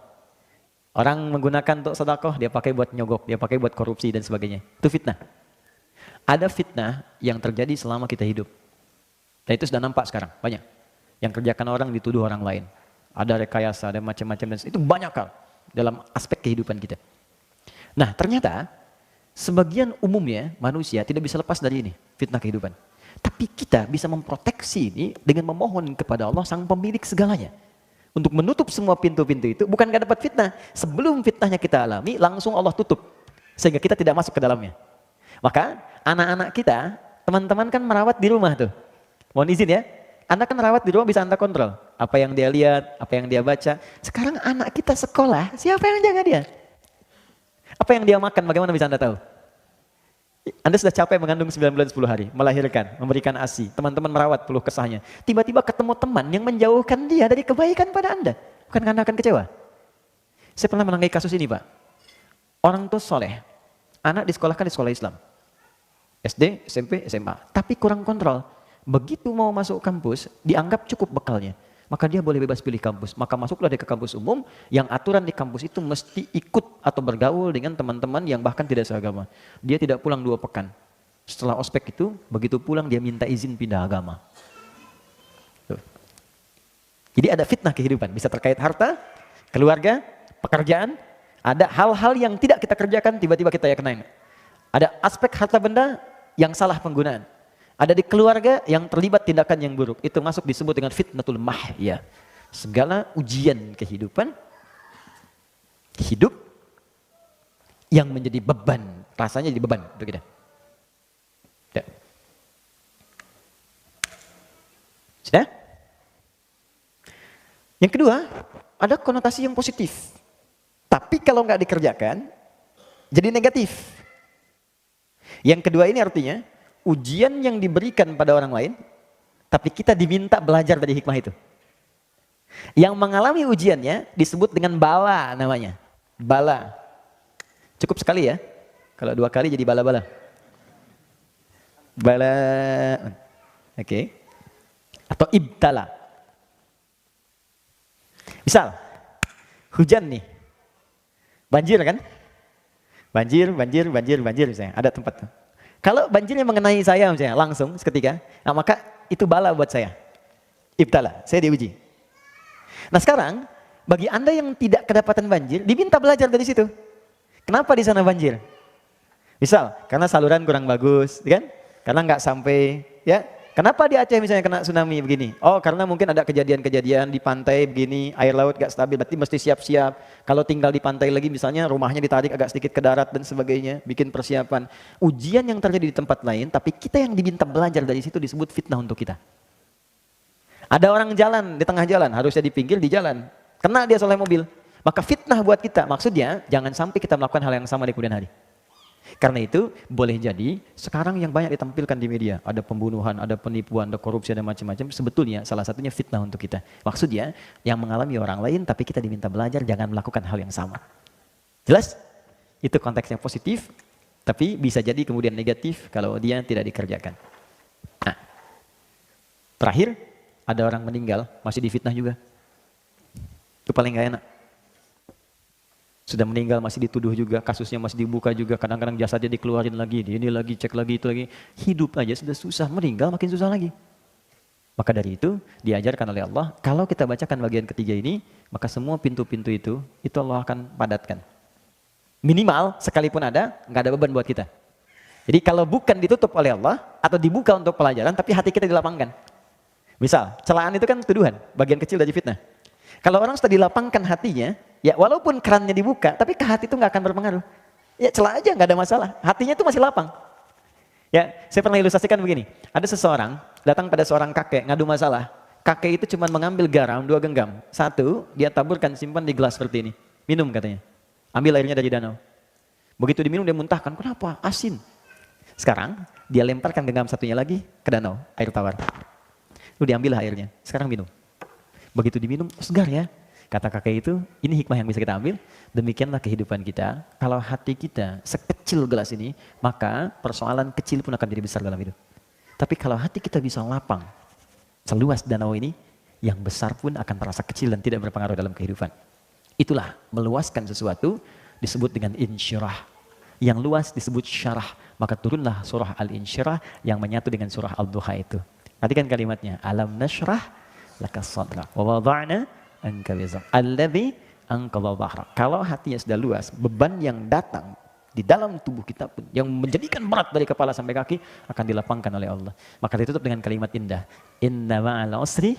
Orang menggunakan untuk sedekah, dia pakai buat nyogok, dia pakai buat korupsi dan sebagainya. Itu fitnah. Ada fitnah yang terjadi selama kita hidup. Dan itu sudah nampak sekarang, banyak. Yang kerjakan orang dituduh orang lain. Ada rekayasa, ada macam-macam, dan itu banyak hal dalam aspek kehidupan kita. Nah, ternyata sebagian umumnya manusia tidak bisa lepas dari ini, fitnah kehidupan. Tapi kita bisa memproteksi ini dengan memohon kepada Allah sang pemilik segalanya. Untuk menutup semua pintu-pintu itu, bukan gak dapat fitnah. Sebelum fitnahnya kita alami, langsung Allah tutup. Sehingga kita tidak masuk ke dalamnya. Maka anak-anak kita, teman-teman kan merawat di rumah tuh. Mohon izin ya, Anda kan merawat di rumah bisa Anda kontrol. Apa yang dia lihat, apa yang dia baca. Sekarang anak kita sekolah, siapa yang jaga dia? Apa yang dia makan, bagaimana bisa Anda tahu? Anda sudah capek mengandung 9 bulan 10 hari, melahirkan, memberikan ASI, teman-teman merawat peluh kesahnya. Tiba-tiba ketemu teman yang menjauhkan dia dari kebaikan pada Anda. Bukan Anda akan kecewa? Saya pernah menangani kasus ini, Pak. Orang tua soleh, anak disekolahkan di sekolah Islam. SD, SMP, SMA. Tapi kurang kontrol. Begitu mau masuk kampus, dianggap cukup bekalnya. Maka dia boleh bebas pilih kampus. Maka masuklah dia ke kampus umum, yang aturan di kampus itu mesti ikut atau bergaul dengan teman-teman yang bahkan tidak seagama. Dia tidak pulang 2 pekan. Setelah ospek itu, begitu pulang dia minta izin pindah agama. Tuh. Jadi ada fitnah kehidupan, bisa terkait harta, keluarga, pekerjaan, ada hal-hal yang tidak kita kerjakan, tiba-tiba kita ya kenain. Ada aspek harta benda yang salah penggunaan. Ada di keluarga yang terlibat tindakan yang buruk. Itu masuk disebut dengan fitnatul mahya. Segala ujian kehidupan, hidup yang menjadi beban. Rasanya jadi beban untuk kita. Ya. Sudah? Yang kedua, ada konotasi yang positif. Tapi kalau nggak dikerjakan, jadi negatif. Yang kedua ini artinya, ujian yang diberikan pada orang lain, tapi kita diminta belajar dari hikmah itu. Yang mengalami ujiannya disebut dengan bala namanya. Bala. Cukup sekali ya. Kalau 2 kali jadi bala-bala. Bala. Oke. Atau ibtala. Misal, hujan nih. Banjir kan? Banjir misalnya. Ada tempat tuh. Kalau banjirnya mengenai saya misalnya, langsung seketika, nah maka itu bala buat saya. Ibtala, saya diuji. Nah sekarang, bagi Anda yang tidak kedapatan banjir, diminta belajar dari situ. Kenapa di sana banjir? Misal, karena saluran kurang bagus, kan? Karena nggak sampai, ya. Kenapa di Aceh misalnya kena tsunami begini? Oh, karena mungkin ada kejadian-kejadian di pantai begini, air laut nggak stabil, berarti mesti siap-siap. Kalau tinggal di pantai lagi misalnya, rumahnya ditarik agak sedikit ke darat dan sebagainya, bikin persiapan. Ujian yang terjadi di tempat lain, tapi kita yang diminta belajar dari situ disebut fitnah untuk kita. Ada orang jalan di tengah jalan, harusnya di pinggir di jalan, kena dia oleh mobil. Maka fitnah buat kita, maksudnya jangan sampai kita melakukan hal yang sama di kemudian hari. Karena itu boleh jadi sekarang yang banyak ditampilkan di media, ada pembunuhan, ada penipuan, ada korupsi, ada macam-macam, sebetulnya salah satunya fitnah untuk kita. Maksudnya yang mengalami orang lain tapi kita diminta belajar jangan melakukan hal yang sama. Jelas? Itu konteksnya positif, tapi bisa jadi kemudian negatif kalau dia tidak dikerjakan. Nah, terakhir ada orang meninggal masih difitnah juga. Itu paling gak enak. Sudah meninggal masih dituduh juga, kasusnya masih dibuka juga, kadang-kadang jasadnya dikeluarin lagi, ini lagi, cek lagi, itu lagi. Hidup aja sudah susah, meninggal makin susah lagi. Maka dari itu diajarkan oleh Allah, kalau kita bacakan bagian ketiga ini, maka semua pintu-pintu itu Allah akan padatkan. Minimal sekalipun ada, nggak ada beban buat kita. Jadi kalau bukan ditutup oleh Allah, atau dibuka untuk pelajaran, tapi hati kita dilapangkan. Misal, celaan itu kan tuduhan, bagian kecil dari fitnah. Kalau orang sudah dilapangkan hatinya, ya walaupun kerannya dibuka, tapi ke hati itu nggak akan berpengaruh. Ya celah aja, nggak ada masalah. Hatinya itu masih lapang. Ya, saya pernah ilustrasikan begini. Ada seseorang datang pada seorang kakek ngadu masalah. Kakek itu cuma mengambil garam 2 genggam. 1, dia taburkan simpan di gelas seperti ini. Minum katanya. Ambil airnya dari danau. Begitu diminum dia muntahkan. Kenapa? Asin. Sekarang dia lemparkan genggam satunya lagi ke danau, air tawar. Lalu diambil airnya. Sekarang minum. Begitu diminum, segar ya. Kata kakek itu, ini hikmah yang bisa kita ambil. Demikianlah kehidupan kita. Kalau hati kita sekecil gelas ini, maka persoalan kecil pun akan jadi besar dalam hidup. Tapi kalau hati kita bisa lapang, seluas danau ini, yang besar pun akan terasa kecil dan tidak berpengaruh dalam kehidupan. Itulah meluaskan sesuatu disebut dengan insyirah. Yang luas disebut syarah. Maka turunlah surah Al-Insyirah yang menyatu dengan surah Al-Duha itu. Perhatikan kalimatnya. Alam nashrah laka sadrak wa wada'na anka wizrak alladzi anqadha dhahrak. Kalau hatinya sudah luas, beban yang datang di dalam tubuh kita pun yang menjadikan berat dari kepala sampai kaki akan dilapangkan oleh Allah. Maka ditutup dengan kalimat indah. Inna ma'al usri,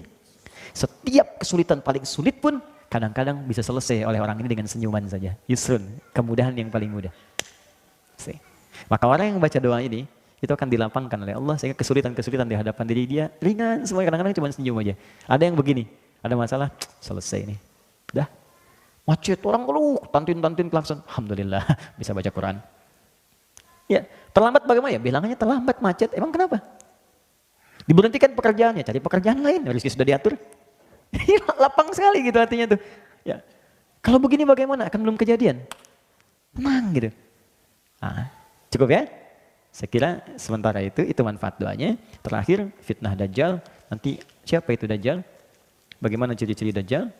setiap kesulitan paling sulit pun kadang-kadang bisa selesai oleh orang ini dengan senyuman saja. Yusrun, kemudahan yang paling mudah. Maka orang yang baca doa ini itu akan dilapangkan oleh Allah sehingga kesulitan-kesulitan di hadapan diri dia ringan semua, kadang-kadang cuma senyum aja. Ada yang begini, ada masalah, selesai nih. Dah. Macet orang keluh, tantin klakson. Alhamdulillah bisa baca Quran. Ya, terlambat bagaimana ya? Bilangannya terlambat macet. Emang kenapa? Diberhentikan pekerjaannya, cari pekerjaan lain. Rezeki sudah diatur. Lapang sekali gitu hatinya tuh. Ya. Kalau begini bagaimana? Akan belum kejadian. Tenang gitu. Nah, cukup ya? Saya kira sementara itu manfaat doanya. Terakhir, fitnah Dajjal. Nanti siapa itu Dajjal? Bagaimana ciri-ciri Dajjal?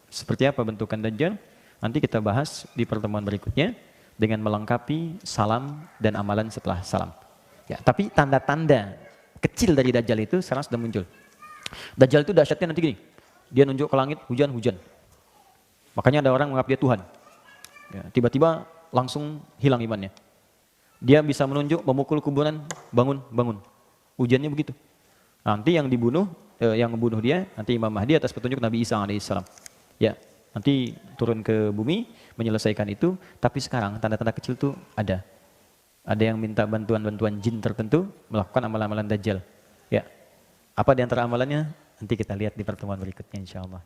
Seperti apa bentukan Dajjal? Nanti kita bahas di pertemuan berikutnya dengan melengkapi salam dan amalan setelah salam. Ya, tapi tanda-tanda kecil dari Dajjal itu sekarang sudah muncul. Dajjal itu dahsyatnya nanti gini. Dia nunjuk ke langit, hujan-hujan. Makanya ada orang menganggap dia Tuhan. Ya, tiba-tiba langsung hilang imannya. Dia bisa menunjuk, memukul kuburan, bangun. Ujiannya begitu. Nanti yang dibunuh, yang membunuh dia, nanti Imam Mahdi atas petunjuk Nabi Isa alaihissalam. Ya, nanti turun ke bumi, menyelesaikan itu. Tapi sekarang tanda-tanda kecil itu ada. Ada yang minta bantuan jin tertentu, melakukan amalan-amalan Dajjal. Ya, apa di antara amalannya? Nanti kita lihat di pertemuan berikutnya insya Allah.